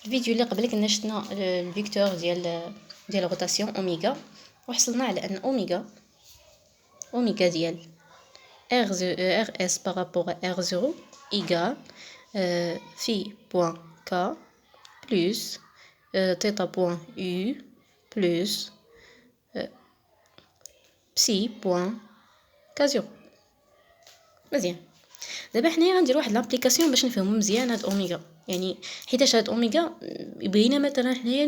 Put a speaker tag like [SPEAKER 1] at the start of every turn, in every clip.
[SPEAKER 1] الفيديو اللي قبل كنا شفنا الفيكتور ديال الروتاسيون اوميغا، وحصلنا على ان اوميغا ديال ار اس بارابور ار 0 ايغال في بوان ك بلس تيتا بوان يو بلس بسي بوان ك 0. مزيان. دابا حنايا غنديرو واحد لابليكاسيون باش نفهمو مزيان هاد اوميغا، يعني حيتاش هاد اوميغا بغينا مثلا حنايا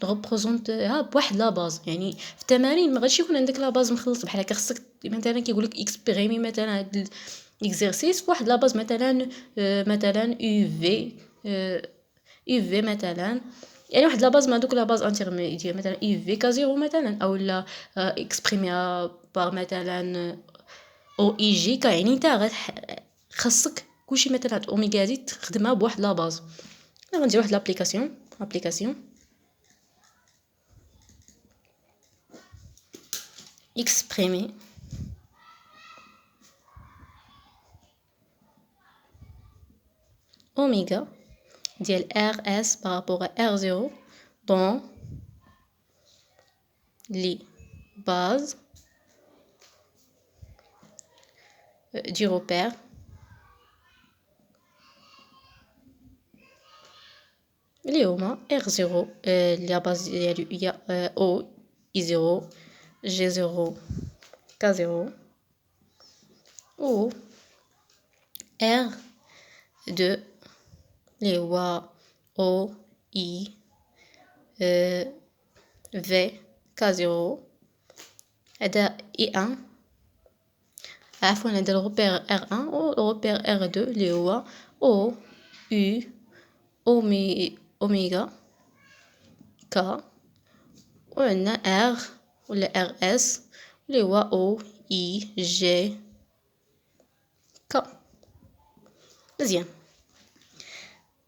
[SPEAKER 1] نغوبريزونطيها بواحد لا باز. يعني في التمارين ما غاديش يكون عندك لا باز مخلط بحال هكا، خصك مثلا كيقولك اكسبريمي مثلا هاد الاكزرسيس فواحد لا باز مثلا يو في مثلا، يعني واحد لا باز مع دوك لا باز انترميديير مثلا يو في كازيرو مثلا، او لا اكسبريميها بار مثلا او اي جي كا. يعني نتا خاصك كلشي مثلا هاد اوميغا هادي تخدمها بواحد لا باز. انا غندير واحد لابليكاسيون اكسبريمي اوميغا ديال ار اس بارابور ار 0 دون لي باز دي روبير اللي هما ار 0 لا باز ديالو هي او اي 0 جي 0 ك 0 و ار 2 اللي هو او اي في ك 0. هذا اي 1 عفوا، هذا الروبير ار 1 و الروبير ار 2 اللي هو او يو اوميغا ك، وعندنا ار ولا ار اس اللي هو او اي جي ك. مزيان.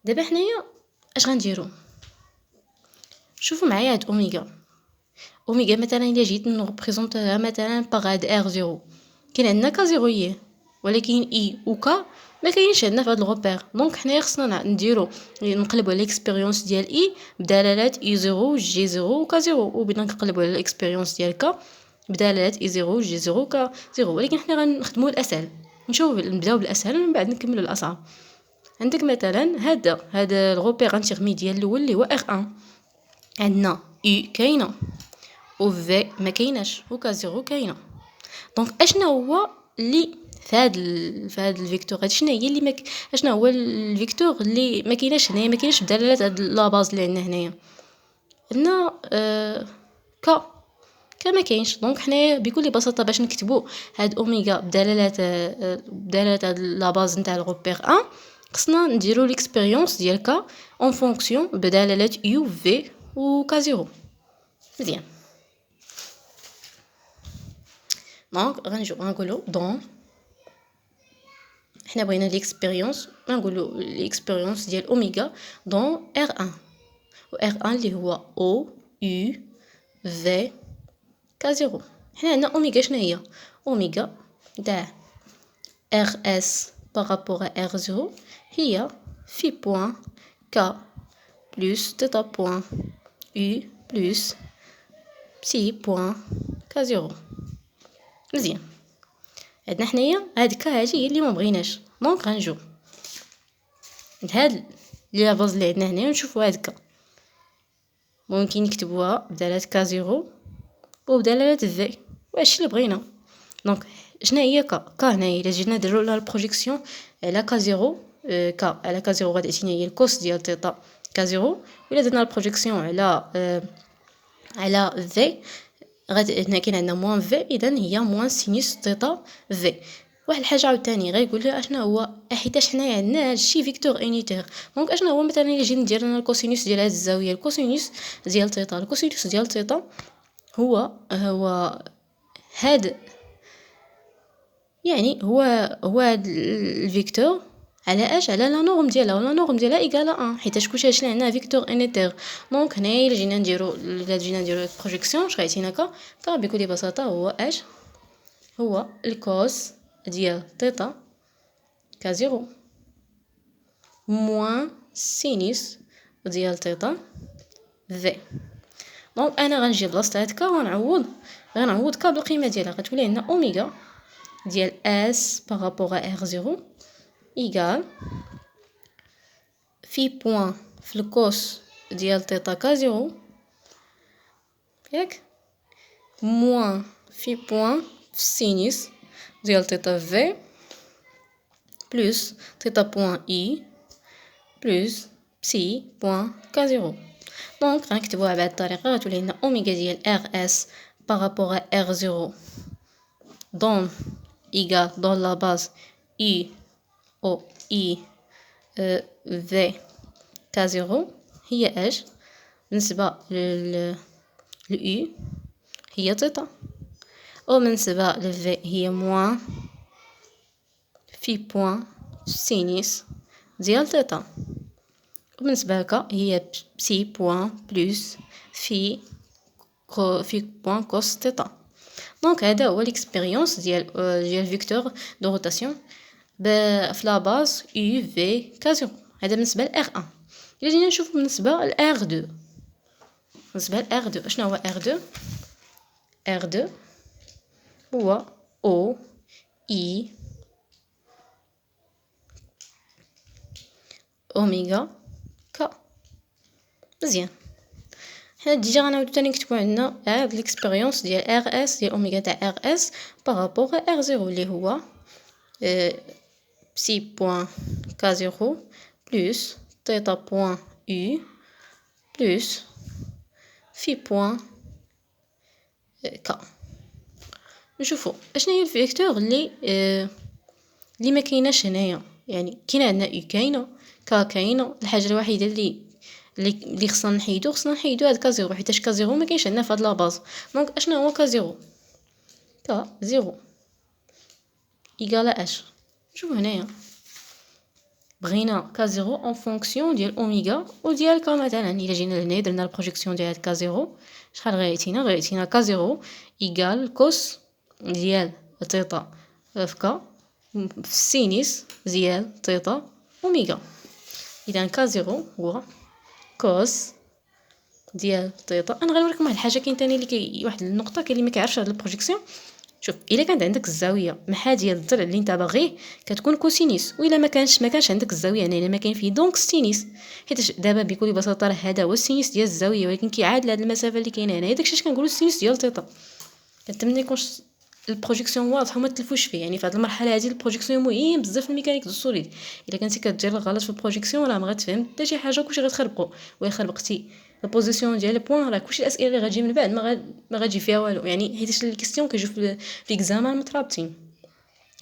[SPEAKER 1] دابا حنايا اش غنديرو؟ شوفوا معايا هاد اوميغا مثلا الا جيت نريبريزونطيها مثلا باغ هاد ار 0، كاين عندنا ك 0 ولكن اي و ك ما كاينش عندنا في هاد الروبير. دونك حنايا خصنا نديرو نقلبو على الاكسبيريونس ديال اي بدلالات اي 0 جي 0 و ك 0، وبدا نقلبو على الاكسبيريونس ديال ك بدلالات اي 0 جي 0 ك 0. ولكن حنا غنخدمو الاسهل، نبداو بالاسهل ومن بعد نكملو الاصعب. عندك مثلا هذا الروبير انترميديال الاول اللي هو ار 1، عندنا اي كاينه و في ما كايناش و ك 0 كاينه. دونك اشنا هو اللي في هاد الفيكتور هادي، شنو هي اللي اشنا هو الفيكتور اللي ما كايناش هنايا، ما كايناش بدلالات هاد لا باز اللي عندنا هنايا. عندنا ك ما كاينش. دونك حنايا بكل بساطه باش نكتبوا هاد اوميغا بدلالات هاد لا باز نتاع الروبير 1، خصنا نديرو ليكسبيريونس ديال ك اون فونكسيون بدلالات يو في و ك 0. مزيان. دونك غنقولو دون، حنا بغينا ليكسبيريونس، غنقولو ليكسبيريونس ديال اوميغا دون ار 1، و ار 1 اللي هو او يو في ك 0. حنا عندنا اوميغا شنو هي؟ اوميغا تاع ار اس بارابور ار 0 هي في بوان ك بلس تيتا بوان يو بلس بسي بوان ك 0. مزيان. عندنا حنايا هاد ك هادي هي اللي ما بغيناش. دونك غنجو هاد لي باز اللي عندنا هنايا ونشوفوا هاد ك ممكن نكتبوها بدلالات ك 0 وبدلالات في، واش اللي بغينا. دونك شنو هي ك هنايا الا جينا نديرو لها البروجيكسيون على ك 0، ك على ك 0 غادي تعطينا هي الكوس ديال تيتا ك 0، ولا درنا البروجيكسيون على في غادي هنا كاين عندنا موان في، اذا هي موان سينوس تيتا في. واحد الحاجه عاوتاني غيقول لها اشنا هو، حيتاش حنايا عندنا هادشي فيكتور انيتير. دونك اشنا هو مثلا الا جينا ندير لنا الكوسينوس ديال هاد الزاويه، الكوسينوس ديال تيتا هو هاد، يعني هو هاد الفيكتور على اش، على لا نورم ديالها، ولا نورم ديالها ايكال 1 حيتاش كلشي هادشي عندنا فيكتور انيتير. دونك هنايا الا جينا نديرو البروجيكسيون اش غيعطينا ك بكل بساطه هو اش، هو الكوس ديال تيتا ك 0 موان سينوس ديال تيتا في. دونك انا غنجي بلاصه هاد كا غنعوض كا بالقيمه ديالها، غتولي عندنا اوميغا ديال اس بارابور ا ار 0 ايكال في بوين في الكوس ديال تيتا كا 0 ياك، موان في بوين في السينيس ديال تيتا في بلس تيتا بوين اي بلس بسي بوين كا 0. دونك غنكتبوها بهاد الطريقه، غتولي لنا اوميغا ديال ار اس بارابور ار 0 دون ايكال دون لا باز اي او اي في كا 0 هي اش بالنسبه لل يو هي تيتا، او بالنسبه للفي هي موان في بوين سينيس ديال تيتا، وبالنسبه لكا هي بسي بوين بلس في بوين كوس تيتا. دونك هذا هو ليكسبيريونس ديال فيكتور دو روتاسيون في لا باز يو في كا 0. هذا بالنسبه ل R1. الا جينا نشوفو بالنسبه ل R2، بالنسبه ل R2 شنو هو R2؟ R2 هو O I اوميغا كا. مزيان، حنا ديجا غنعاودو تاني نكتبو عندنا هاد ليكسبيريونس ديال ار اس ديال اوميغا تاع ار اس بارابور ار 0 اللي هو بسي بوين كا 0 بلس تيتا بوين يو بلس في بوين كا. نشوفو اشنا هي الفيكتور اللي ما كايناش هنايا، يعني كاين عندنا يو كاينه كا كاينه، الحاجه الوحيده اللي خصنا نحيدو هاد كا 0 حيتاش كا 0 ما كاينش عندنا في هاد لا باز. دونك اشنا هو كا 0؟ كا 0 ايكال اش. شوفوا هنايا بغينا كا 0 اون فونكسيون ديال اوميغا وديال كا. مثلا الا جينا لهنا درنا البروجيكسيون ديال كا 0 شحال غيعطينا كا 0 ايكال كوس ديال تيتا في كا في السينيس ديال تيتا اوميغا. اذا كا 0 هو كوس ديال تيتا. انا غنوريكم واحد الحاجه، كاين ثاني اللي واحد النقطه كاين اللي ما كيعرفش هاد البروجيكسيون. شوف الا كانت عندك الزاويه محاذيه للضلع اللي انت باغيه كتكون كوسينيس، والا ما كانش عندك الزاويه يعني الا ما كاين فيه دونك سينيس. حيت دابا بكل بساطه راه هذا هو السينيس ديال الزاويه، ولكن كيعادل هاد المسافه اللي كاينه هنا. داكشي اش كنقولوا السينيس ديال تيتا. كنتمنى يكون البروجيكسيون واضح وما تلفوش فيه. يعني في هذه المرحله هذه البروجيكسيون مهم بزاف في الميكانيك دو السوليد. الا كنتي كدير الغلط في البروجيكسيون راه ما غتفهم حتى شي حاجه، كلشي غتخربقو. ولا خربقتي البوزيسيون ديال البوين راه كلشي الاسئله اللي غتجي من بعد ما غتجي فيها والو، يعني حيت الكيستيون كيجيو في ليكزامان مترابطين.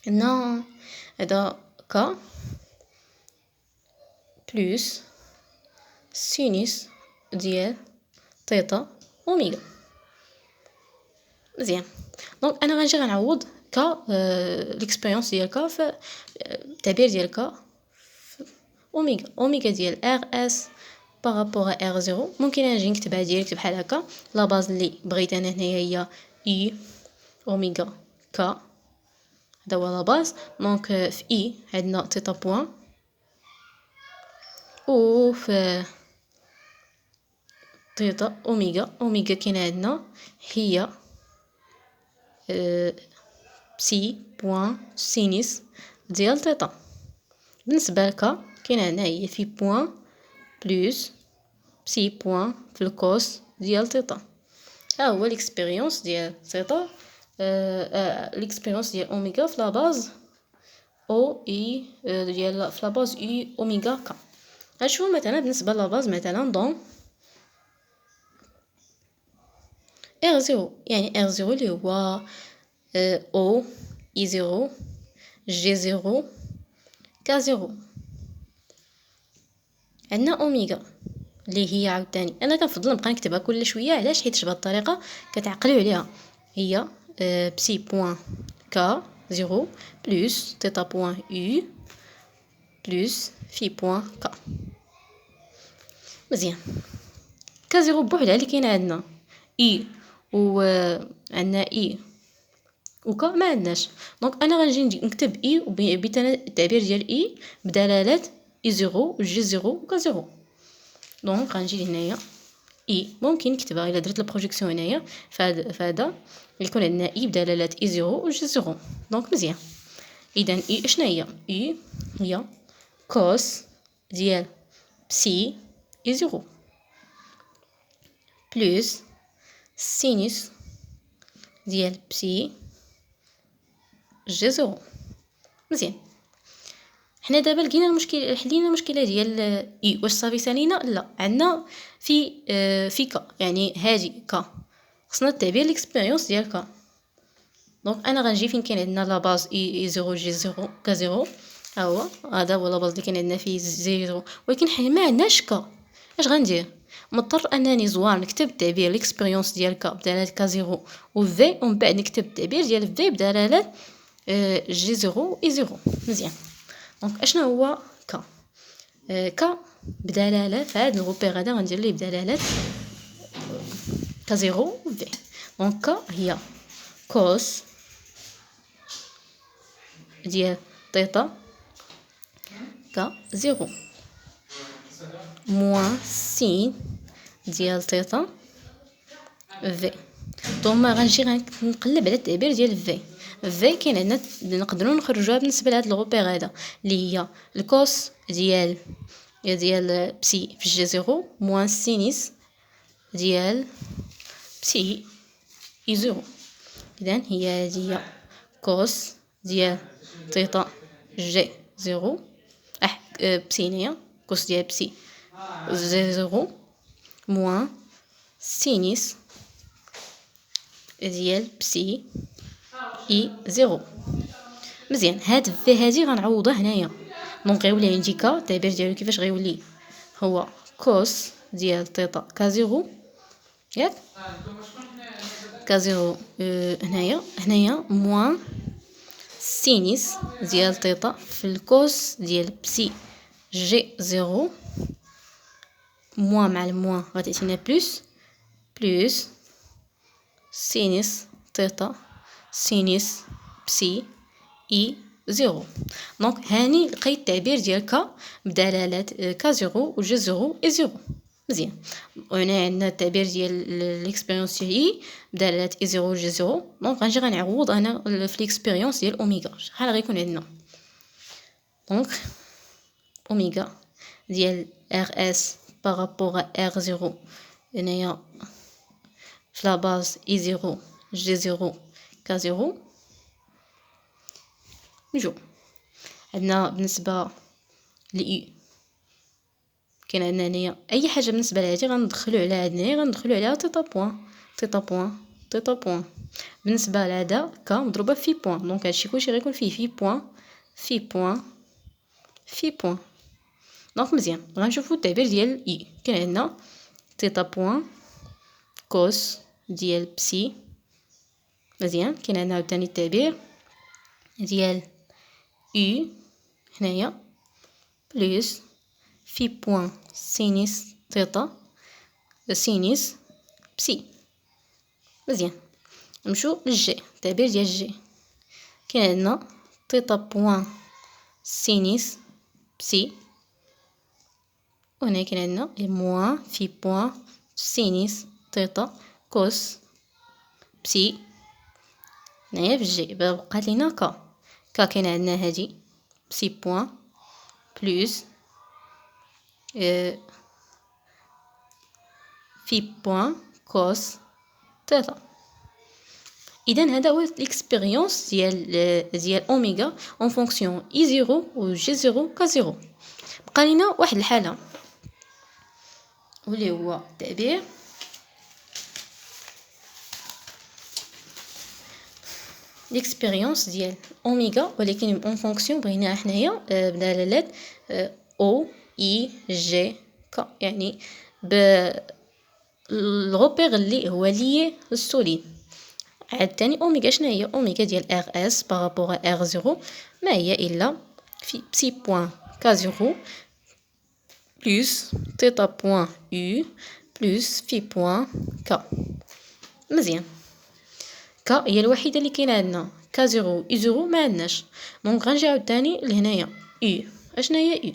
[SPEAKER 1] هنا هذا كا بلس سينيس ديال تيتا اوميغا. مزيان، دونك انا غنجي غنعوض كا ليكسبيريونس ديال كا في التعبير ديال كا اوميغا ديال ار اس بارابور ار 0. ممكن نجي نكتبها ديريكت بحال هكا. لا باز اللي بغيت انا هنايا هي اي اوميغا كا، هذا هو لا باز. دونك في اي عندنا تيتا بوين، و في تيتا اوميغا كاين عندنا هي بسي بوين سينيس ديال تيتا. بالنسبه لكا كاين عندنا هي في بوين بلس بسي بوين في الكوس ديال تيتا. ها هو ليكسبيريونس ديال تيتا، ليكسبيريونس ديال اوميغا في لا باز او اي ديال في لا باز اي اوميغا كا. غنشوفو مثلا بالنسبه لا باز مثلا دون ار 0، يعني ار 0 اللي هو او اي 0 جي 0 كا 0. عندنا اوميغا اللي هي عاوتاني انا كنفضل نبقى نكتبها كل شويه. علاش؟ حيت بهاد الطريقه كتعقلوا عليها. هي بسي بوين كا 0 بلس تيتا بوين يو بلس في بوين كا. مزيان، كا 0 بوحدها اللي كاين عندنا اي و عندنا اي وكا ما عندناش. دونك انا غنجي نكتب اي وبيت انا التعبير ديال اي بدلاله اي 0 و جي 0 وكا 0. دونك غنجي هنايا اي ممكن نكتبها الا درت البروجيكسيون هنايا فهذا يكون عندنا اي بدلاله اي زيرو و جي زيرو. دونك مزيان. اذا اي اشنا هي هي كوس ديال بسي اي زيرو بلس سينوس ديال بسي جي زيرو. مزيان. حنا دابا لقينا المشكل، حلينا المشكله ديال اي. واش صافي سالينا؟ لا، عندنا في كا، يعني هادي كا خصنا التعبير ليكسبيريونس ديال كا. دونك انا غنجي فين كاين عندنا لا باز اي زيرو جي زيرو كا زيرو، ها هو هذا هو لا باز اللي كاين عندنا فيه زيرو، ولكن حنا ما عندناش كا. اش غندير؟ مضطر انني زوار نكتب التعبير ليكسبيريونس ديال كا بدلاله كا زيرو و في، ومن بعد نكتب التعبير ديال في بدلاله جي زيرو اي زيرو. مزيان. دونك اشنا هو كا؟ كا بدلاله فهاد الغوبير هذا غندير ليه بدلاله كا زيرو في. دونك كا هي كوس ديال تيتا كا زيرو موان سين ديال تيتا في. ثم غنجي غنقلب على التعبير ديال في كاين عندنا نقدروا نخرجوها بالنسبه لهاد الغوبير هذا اللي هي الكوس ديال بسي في جي زيرو موان سينيس ديال بسي اي زيرو. اذا هي هي كوس ديال تيتا جي زيرو بسي هنايا كوس ديال بسي جي زيرو موان سينيس ديال بسي اي زيرو. مزيان. هاد في هادي غنعوضها هنايا، دونك غيولي عندي كا التعبير ديالو كيفاش غيولي هو كوس ديال تيتا كا زيرو، ياك كا زيرو هنايا موان سينيس ديال تيتا في الكوس ديال بسي جي زيرو موان مع الموان غتعطينا بلوس سينيس تيتا سينيس بسي اي زيرو. دونك هاني لقيت التعبير ديال كا بدلاله كا زيرو و جي زيرو اي زيرو. مزيان. وهنا عندنا التعبير ديال ليكسبيريونس ديال اي بدلاله اي زيرو جي زيرو. دونك غنجي غنعوض انا في ليكسبيريونس ديال اوميغا. شحال غيكون عندنا؟ دونك اوميغا ديال ار اس بارابور ار زيرو هنايا في لا باز اي زيرو جي زيرو كا زيرو. نجو عندنا بالنسبه لإي كاين عندنا هنايا اي حاجه بالنسبه لهادي غندخلو على هادي غندخلو عليها تيتا بوين. بالنسبه لهذا كا مضروبه في بوين، دونك هادشي كلشي غيكون فيه في بوين. دونك مزيان. غنشوفو التعبير ديال اي. كاين عندنا تيتا بوين كوس ديال بسي. مزيان. كاين عندنا عاوتاني التعبير ديال U هنايا بلس في بوين سينيس تيتا سينيس بسي. مزيان. نمشيو للجي. التعبير ديال الجي كاين عندنا تيتا بوين سينيس بسي، وهنا كاين عندنا موان في بوين سينيس تيتا كوس بسي. هنايا في الجي بقات لينا كا كاين عندنا هادي بسي بوين بلس في بوين كوس تيتا. اذا هذا هو ليكسبيريونس ديال اوميغا اون فونكسيون اي زيرو و جي زيرو كا زيرو. بقى لينا واحد الحاله واللي هو التعبير ليكسبيريونس ديال اوميغا ولكن اون فونكسيون بغيناها حنايا بدلالات او اي جي كا، يعني بالغوبير اللي هو ليي للسولين. عاوتاني اوميغا شنو هي؟ اوميغا ديال ار اس بارابور ار زيرو ما هي الا في بسي بوين كا زيرو بلس تيتا بوين يو بلس في بوين كا. مزيان. كا هي الوحيده اللي كاينه عندنا، كا زيرو اي زيرو ما عندناش. دونك غنجي عاوتاني لهنايا اي. اشنا هي اي؟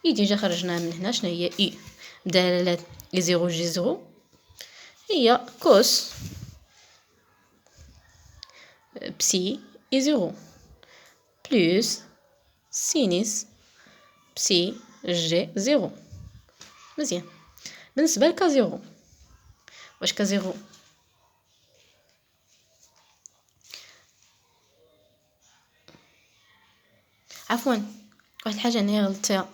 [SPEAKER 1] اي ديجا خرجناها من هنا. شنو هي اي؟ بدلالات اي زيرو جي زيرو هي كوس بسي اي زيرو بلس سينيس بسي جي زيرو. مزيان. بالنسبة لكا زيرو، واش كا زيرو عفوا واحد الحاجه هنايا غلطتها.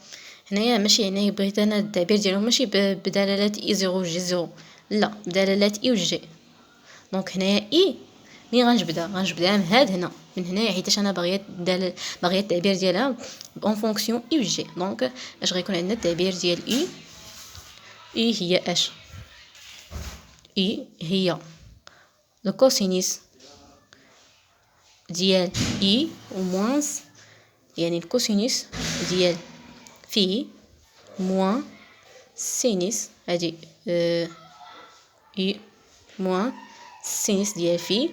[SPEAKER 1] هنايا ماشي هنايا بغيت انا التعبير ديالهم ماشي بدلالات اي زيرو جي زيرو، لا بدلالات اي و جي. دونك هنايا اي مي غنجبدها من هاد هنا، من هنايا حيتاش انا باغيه التعبير ديالها اون فونكسيون اي و جي. دونك اش غيكون عندنا التعبير ديال اي هي اش؟ اي هي الكوسينيس ديال اي و موانس، يعني الكوسينيس ديال في موان سينيس هادي اي موان سينيس ديال في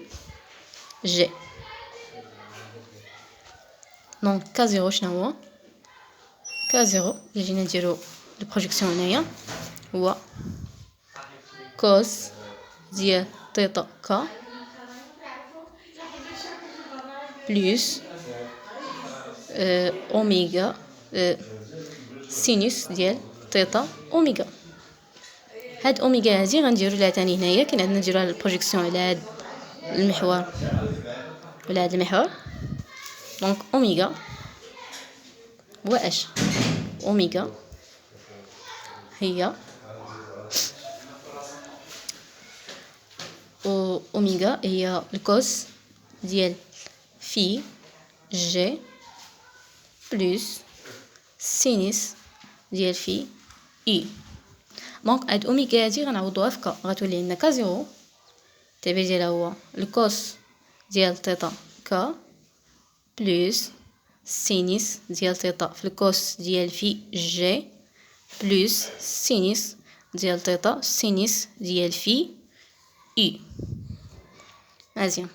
[SPEAKER 1] جي. دونك كا زيرو شنو هو؟ كا زيرو اللي جينا نديرو البروجيكسيون هنايا هو كوس ديال تيتا كا بلس اوميغا سينوس ديال تيتا اوميغا. هاد اوميغا هادي غنديرو لها تاني هنايا، كاين عندنا نديروها البروجيكسيون على هاد المحور ولا هاد المحور. دونك اوميغا هو اش؟ اوميغا هي اوميغا هي الكوس ديال في جي بلس سينيس ديال في اي. دونك هاد اوميغا هادي غنعوضوها في كا، غتولي لنا كا زيرو التعبير ديالها هو الكوس ديال تيتا كا بلس سينيس ديال تيتا في الكوس ديال في جي بلس سينيس ديال تيتا سينيس ديال في اي. مزيان.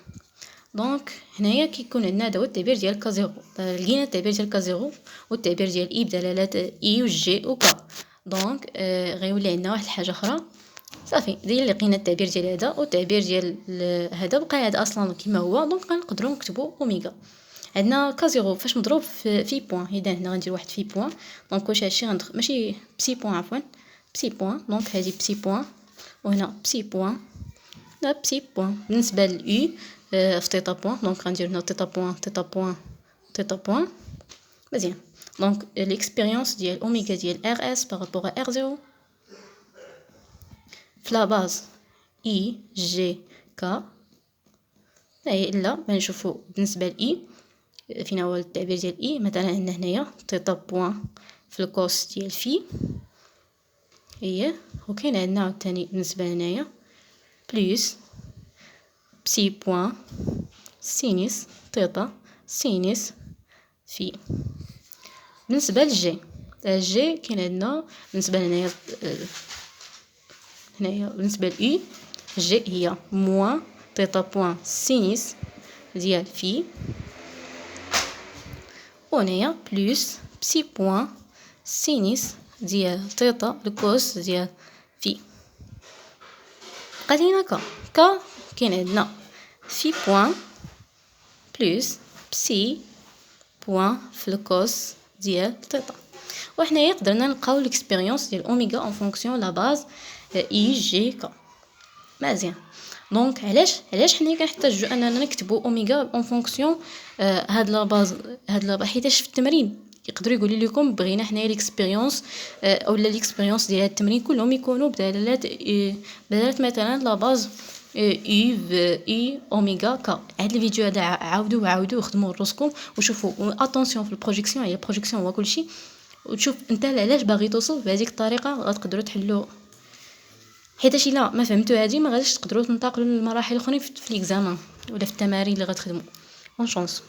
[SPEAKER 1] دونك هنايا كيكون عندنا هذا هو التعبير ديال كا زيرو. لقينا التعبير ديال كا زيرو والتعبير ديال اي بدلالات اي و جي و كا. دونك غيولي عندنا واحد الحاجه اخرى صافي داير لقينا التعبير ديال هذا والتعبير ديال هذا بقى هذا اصلا كما هو. دونك غنقدروا نكتبوا اوميغا. عندنا كا زيرو فاش مضروب في بوين، اذا هنا غندير واحد في بوين. دونك واش هادشي غندخل ماشي بسي بوين عفوا بسي بوين. دونك هذه بسي بوين وهنا بسي بوين لا بسي بوين. بالنسبه لليو في تيتا بوين دونك غندير هنا تيتا بوين تيتا بوين تيتا بوين. مزيان. دونك ليكسبيريونس ديال اوميغا ديال ار اس بارابور ا ار زيرو في لا باز اي جي كا. اي لا نشوفوا بالنسبه لاي فين هو التعبير ديال اي. مثلا عندنا هنايا تيتا بوين في الكوس ديال في هي، وكاين عندنا عاوتاني بالنسبه هنايا بلس بسي بوين سينيس تيتا سينيس في. بالنسبه للجي الجي كاين عندنا بالنسبه هنايا بالنسبه لاي جي هي موان تيتا بوين سينيس ديال في وهنايا بلس بسي بوين سينيس ديال تيتا الكوس ديال في. بقات كا كاين عندنا في بوين بلس بسي بوين في الكوس ديال تيتا. وحنايا قدرنا نلقاو ليكسبيريونس ديال اوميغا اون فونكسيون لا باز اي جي كا. مزيان. دونك علاش حنايا كنحتاجو اننا نكتبوا اوميغا اون فونكسيون هاد لا باز حيتاش في التمرين يقدروا يقولوا لكم بغينا حنايا ليكسبيريونس اولا ليكسبيريونس ديال هاد التمرين كلهم يكونوا بدلالات مثلا لا باز اي اوميغا كا. هاد الفيديو هذا عاودوا خدموا راسكم وشوفوا اتونسيون في البروجيكسيون. هي البروجيكسيون هو كلشي، وتشوف انت علاش باغي توصل بهذيك الطريقه غتقدروا تحلوا. حيتاش الا ما فهمتوا هذه ما غاديش تقدروا تنتقلوا للمراحل الاخرين في ليكزامان ولا في التمارين اللي غتخدموا. اون شونس.